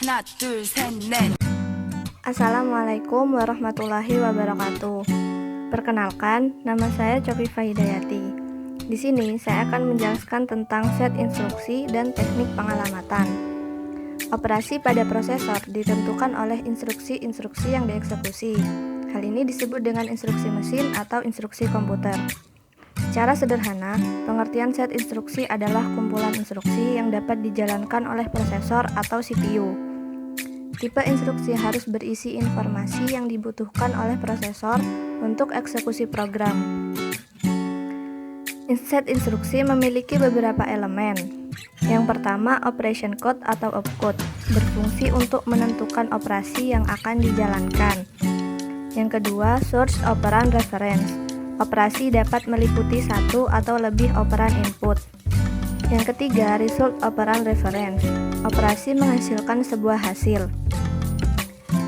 하나 둘 셋 넷. Assalamualaikum warahmatullahi wabarakatuh. Perkenalkan, nama saya Cofifa Hidayati. Di sini saya akan menjelaskan tentang set instruksi dan teknik pengalamatan. Operasi pada prosesor ditentukan oleh instruksi-instruksi yang dieksekusi. Hal ini disebut dengan instruksi mesin atau instruksi komputer. Secara sederhana, pengertian set instruksi adalah kumpulan instruksi yang dapat dijalankan oleh prosesor atau CPU. Tipe instruksi harus berisi informasi yang dibutuhkan oleh prosesor untuk eksekusi program. Set instruksi memiliki beberapa elemen. Yang pertama, operation code atau opcode, berfungsi untuk menentukan operasi yang akan dijalankan. Yang kedua, source operand reference. Operasi dapat meliputi satu atau lebih operan input. Yang ketiga, result operand reference. Operasi menghasilkan sebuah hasil.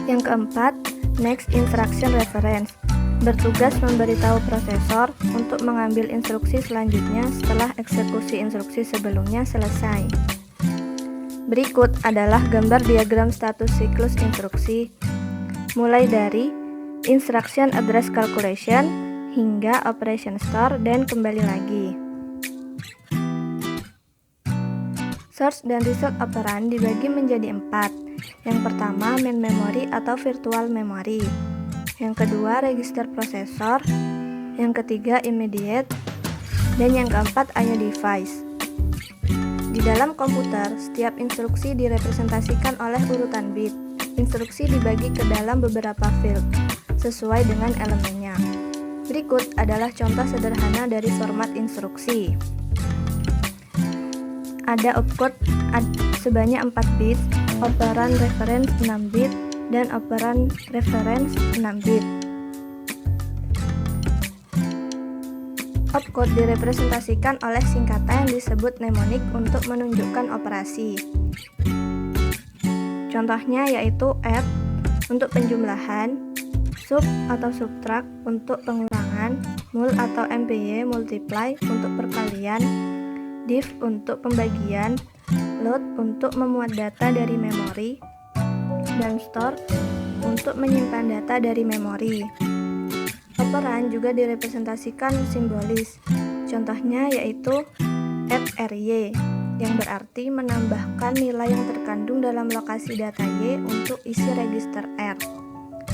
Yang keempat, next instruction reference. Bertugas memberitahu prosesor untuk mengambil instruksi selanjutnya setelah eksekusi instruksi sebelumnya selesai. Berikut adalah gambar diagram status siklus instruksi, mulai dari instruction address calculation hingga operation store dan kembali lagi. Source dan result operand dibagi menjadi 4. Yang pertama, main memory atau virtual memory. Yang kedua, register prosesor. Yang ketiga, immediate. Dan yang keempat, IO device. Di dalam komputer, setiap instruksi direpresentasikan oleh urutan bit. Instruksi dibagi ke dalam beberapa field, sesuai dengan elemennya. Berikut adalah contoh sederhana dari format instruksi. Ada opcode sebanyak 4 bit, operan reference 6 bit, dan operan reference 6 bit. Opcode direpresentasikan oleh singkatan yang disebut mnemonic untuk menunjukkan operasi. Contohnya yaitu add untuk penjumlahan, sub atau subtract untuk pengurangan, mul atau MPY multiply untuk perkalian, div untuk pembagian, load untuk memuat data dari memori, dan store untuk menyimpan data dari memori. Operan juga direpresentasikan simbolis. Contohnya yaitu @ry yang berarti menambahkan nilai yang terkandung dalam lokasi data Y untuk isi register R.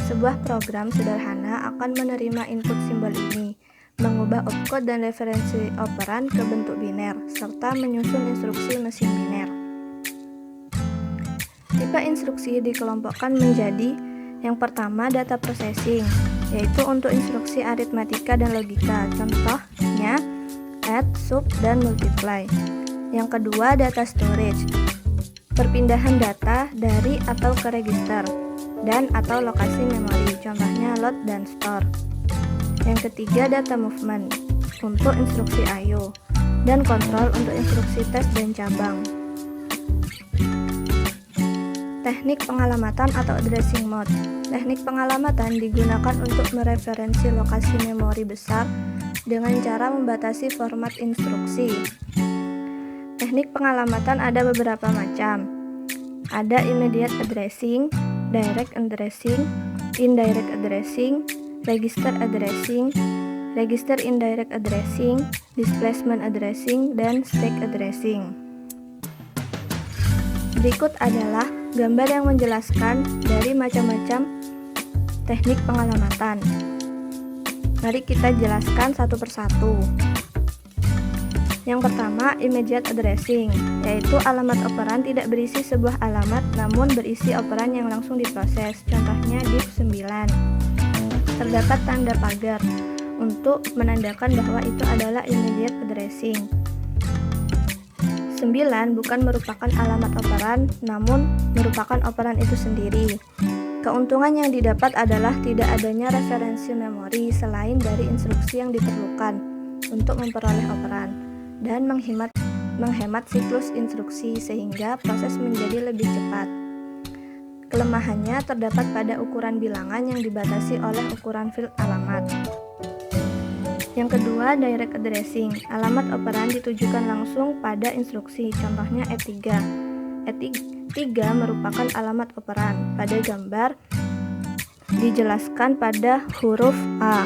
Sebuah program sederhana akan menerima input simbol ini, mengubah opcode dan referensi operan ke bentuk biner, serta menyusun instruksi mesin biner. Tipe instruksi dikelompokkan menjadi yang pertama, data processing, yaitu untuk instruksi aritmatika dan logika, contohnya add, sub, dan multiply. Yang kedua, data storage, perpindahan data dari atau ke register dan atau lokasi memori, contohnya load dan store. Yang ketiga, data movement untuk instruksi I/O dan kontrol untuk instruksi tes dan cabang. Teknik pengalamatan atau addressing mode. Teknik pengalamatan digunakan untuk mereferensi lokasi memori besar dengan cara membatasi format instruksi. Teknik pengalamatan ada beberapa macam. Ada immediate addressing, direct addressing, indirect addressing, register addressing, register indirect addressing, displacement addressing, dan stack addressing. Berikut adalah gambar yang menjelaskan dari macam-macam teknik pengalamatan. Mari kita jelaskan satu persatu. Yang pertama, immediate addressing, yaitu alamat operan tidak berisi sebuah alamat namun berisi operan yang langsung diproses, contohnya div 9. Terdapat tanda pagar untuk menandakan bahwa itu adalah immediate addressing. 9 bukan merupakan alamat operan, namun merupakan operan itu sendiri. Keuntungan yang didapat adalah tidak adanya referensi memori selain dari instruksi yang diperlukan untuk memperoleh operan, dan menghemat siklus instruksi sehingga proses menjadi lebih cepat. Kelemahannya terdapat pada ukuran bilangan yang dibatasi oleh ukuran field alamat. Yang kedua, direct addressing. Alamat operan ditujukan langsung pada instruksi, contohnya E3. 3 merupakan alamat operan. Pada gambar dijelaskan pada huruf A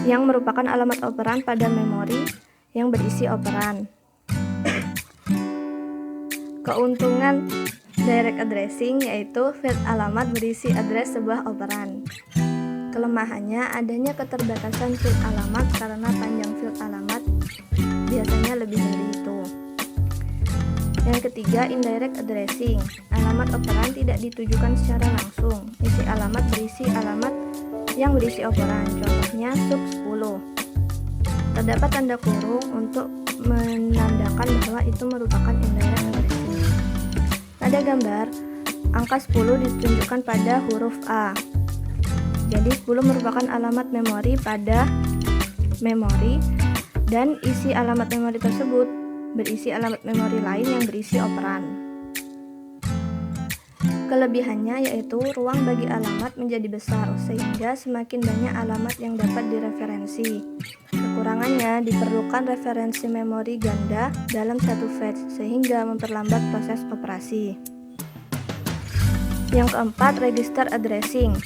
yang merupakan alamat operan pada memori yang berisi operan. Keuntungan direct addressing yaitu field alamat berisi address sebuah operan. Kelemahannya adanya keterbatasan field alamat karena panjang field alamat biasanya lebih dari itu. Yang ketiga, indirect addressing. Alamat operan tidak ditujukan secara langsung. Isi alamat berisi alamat yang berisi operan. Contohnya sub 10. Terdapat tanda kurung untuk menandakan bahwa itu merupakan indirect addressing. Pada gambar, angka 10 ditunjukkan pada huruf A. Jadi 10 merupakan alamat memori pada memori, dan isi alamat memori tersebut berisi alamat memori lain yang berisi operan. Kelebihannya yaitu ruang bagi alamat menjadi besar sehingga semakin banyak alamat yang dapat direferensi. Kekurangannya diperlukan referensi memori ganda dalam satu fetch sehingga memperlambat proses operasi. Yang keempat, register addressing,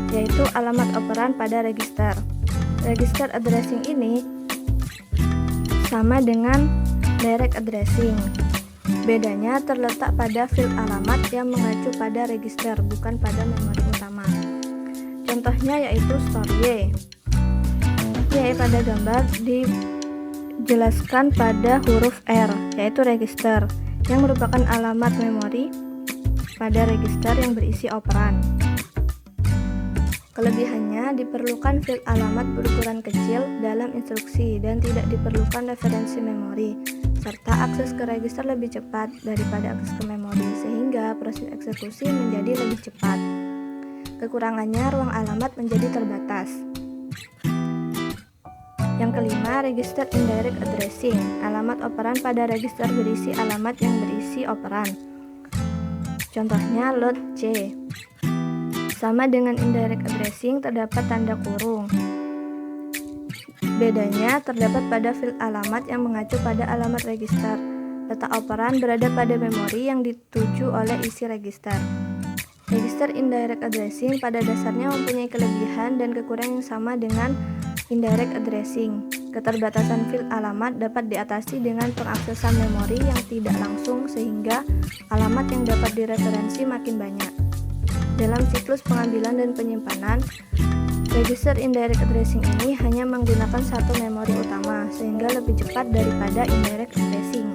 yaitu alamat operan pada register. Register addressing ini sama dengan direct addressing. Bedanya terletak pada field alamat yang mengacu pada register, bukan pada memori utama. Contohnya yaitu store Y. Y pada gambar dijelaskan pada huruf R, yaitu register, yang merupakan alamat memori pada register yang berisi operan. Kelebihannya diperlukan field alamat berukuran kecil dalam instruksi dan tidak diperlukan referensi memori, serta akses ke register lebih cepat daripada akses ke memori sehingga proses eksekusi menjadi lebih cepat. Kekurangannya ruang alamat menjadi terbatas. Yang kelima, register indirect addressing. Alamat operan pada register berisi alamat yang berisi operan. Contohnya load C. Sama dengan indirect addressing, terdapat tanda kurung. Bedanya terdapat pada field alamat yang mengacu pada alamat register. Letak operan berada pada memori yang dituju oleh isi register. Register indirect addressing pada dasarnya mempunyai kelebihan dan kekurangan yang sama dengan indirect addressing. Keterbatasan field alamat dapat diatasi dengan pengaksesan memori yang tidak langsung sehingga alamat yang dapat direferensi makin banyak. Dalam siklus pengambilan dan penyimpanan, register indirect addressing ini hanya menggunakan satu memori utama, sehingga lebih cepat daripada indirect addressing.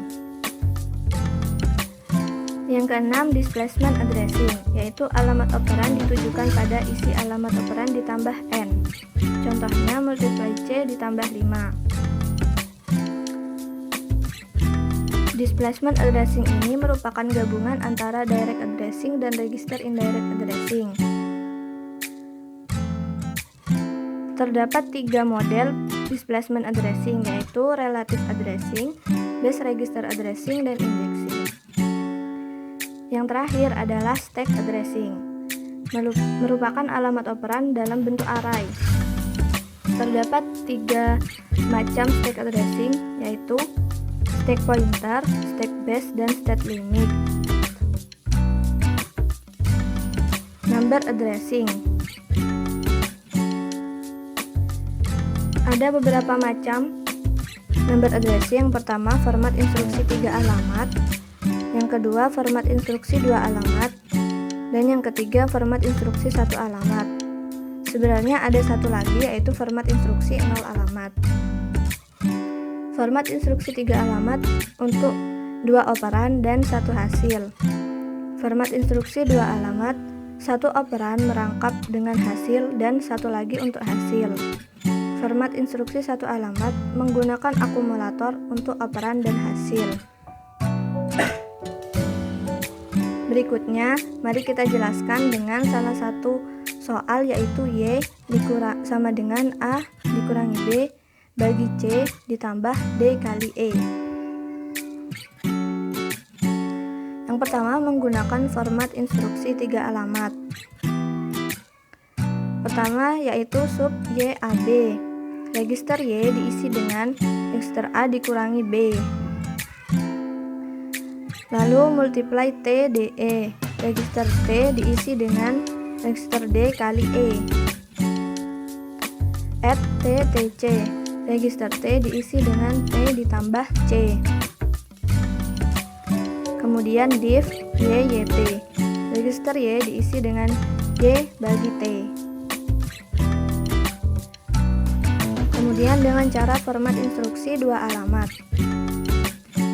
Yang keenam, displacement addressing, yaitu alamat operan ditujukan pada isi alamat operan ditambah N. Contohnya multiply C ditambah 5. Displacement addressing ini merupakan gabungan antara direct addressing dan register indirect addressing. Terdapat 3 model displacement addressing, yaitu relative addressing, base register addressing, dan indexing. Yang terakhir adalah stack addressing, merupakan alamat operan dalam bentuk array. Terdapat 3 macam stack addressing, yaitu stack pointer, stack base, dan stack limit. Number addressing. Ada beberapa macam number addressing. Yang pertama, format instruksi 3 alamat. Yang kedua, format instruksi 2 alamat. Dan yang ketiga, format instruksi 1 alamat. Sebenarnya ada satu lagi, yaitu format instruksi 0 alamat. Format instruksi 3 alamat untuk 2 operan dan 1 hasil. Format instruksi 2 alamat, 1 operan merangkap dengan hasil dan 1 lagi untuk hasil. Format instruksi 1 alamat menggunakan akumulator untuk operan dan hasil. Berikutnya, mari kita jelaskan dengan salah satu soal, yaitu Y sama dengan A dikurangi B bagi C ditambah D kali E. Yang pertama, menggunakan format instruksi 3 alamat. Pertama yaitu sub YAB. Register Y diisi dengan register A dikurangi B. Lalu multiply T DE. Register T diisi dengan register D kali E. Add T TC. Register T diisi dengan T ditambah C. Kemudian div Y YT. Register Y diisi dengan Y bagi T. Kemudian dengan cara format instruksi dua alamat.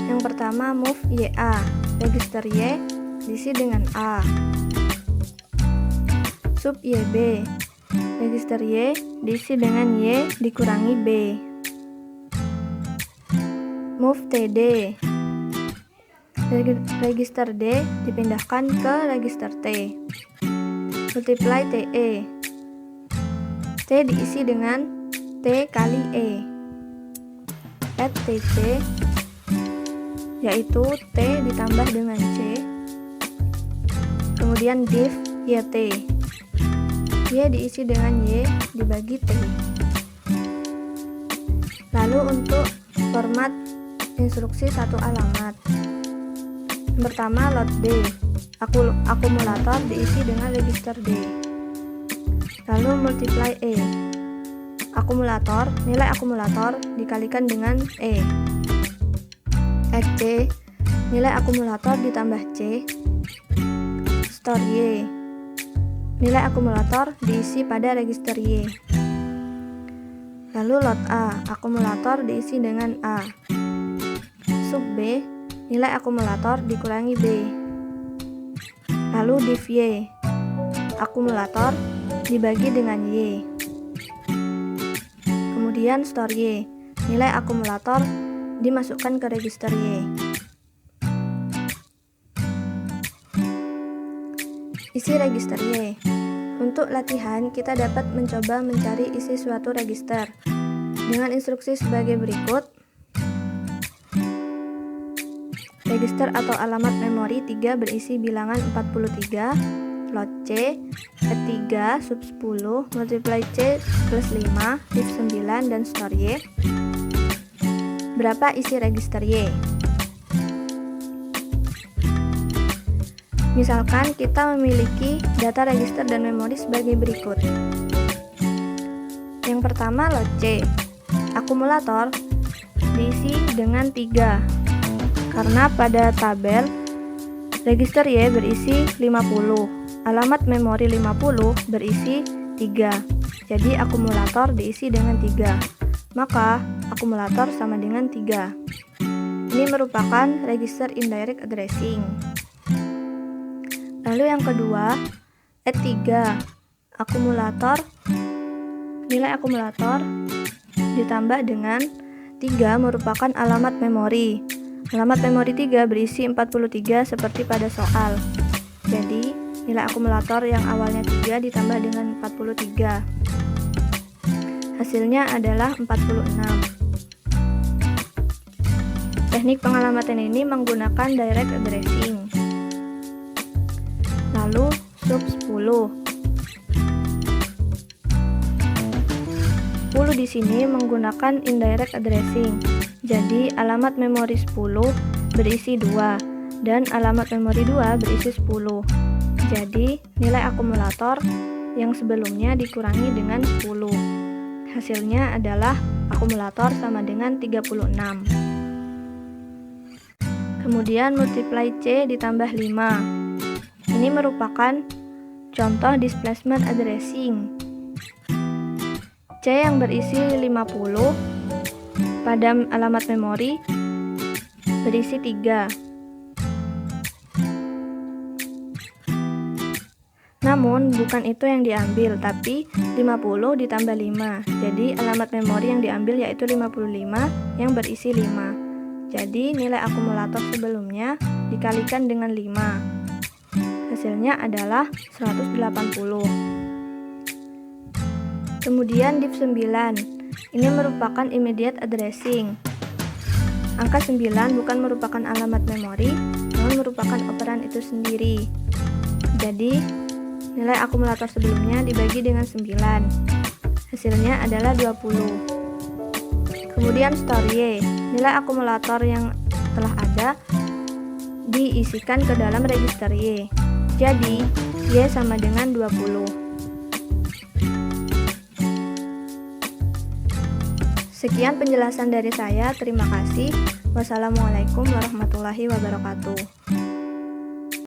Yang pertama move YA. Register Y diisi dengan A. Sub YB. Register Y diisi dengan Y dikurangi B. Move TD. Register D dipindahkan ke register T. Multiply TE. T diisi dengan T kali E. Add TC, yaitu T ditambah dengan C. Kemudian div YT. Y diisi dengan Y dibagi T. Lalu untuk format instruksi satu alamat. Yang pertama load D. Akumulator diisi dengan register D. Lalu multiply E. Nilai akumulator dikalikan dengan E. Add C. Nilai akumulator ditambah C. Store Y. Nilai akumulator diisi pada register Y. Lalu load A. Akumulator diisi dengan A. Sub B. Nilai akumulator dikurangi B. Lalu div Y. Akumulator dibagi dengan Y. Kemudian store Y. Nilai akumulator dimasukkan ke register Y. Isi register Y. Untuk latihan, kita dapat mencoba mencari isi suatu register dengan instruksi sebagai berikut. Register atau alamat memori 3 berisi bilangan 43, load C, add 3, sub 10, multiply C plus 5, div 9, dan store Y. Berapa isi register Y? Misalkan kita memiliki data register dan memori sebagai berikut. Yang pertama load C. Akumulator diisi dengan 3. Karena pada tabel register Y berisi 50, alamat memori 50 berisi 3. Jadi akumulator diisi dengan 3. Maka akumulator sama dengan 3. Ini merupakan register indirect addressing. Lalu yang kedua, add 3. Nilai akumulator ditambah dengan 3 merupakan alamat memori. Alamat memori 3 berisi 43 seperti pada soal. Jadi, nilai akumulator yang awalnya 3 ditambah dengan 43. Hasilnya adalah 46. Teknik pengalamatan ini menggunakan direct addressing. Lalu, sub 10. 10 di sini menggunakan indirect addressing. Jadi alamat memori 10 berisi 2 dan alamat memori 2 berisi 10. Jadi nilai akumulator yang sebelumnya dikurangi dengan 10. Hasilnya adalah akumulator sama dengan 36. Kemudian multiply C ditambah 5. Ini merupakan contoh displacement addressing. C yang berisi 50 pada alamat memori berisi 3. Namun bukan itu yang diambil, tapi 50 ditambah 5. Jadi alamat memori yang diambil yaitu 55 yang berisi 5. Jadi nilai akumulator sebelumnya dikalikan dengan 5. Hasilnya adalah 180. Kemudian div 9. Ini merupakan immediate addressing. Angka 9 bukan merupakan alamat memori, namun merupakan operan itu sendiri. Jadi, nilai akumulator sebelumnya dibagi dengan 9. Hasilnya adalah 20. Kemudian store Y. Nilai akumulator yang telah ada diisikan ke dalam register Y. Jadi, Y sama dengan 20. Sekian penjelasan dari saya, terima kasih. Wassalamualaikum warahmatullahi wabarakatuh.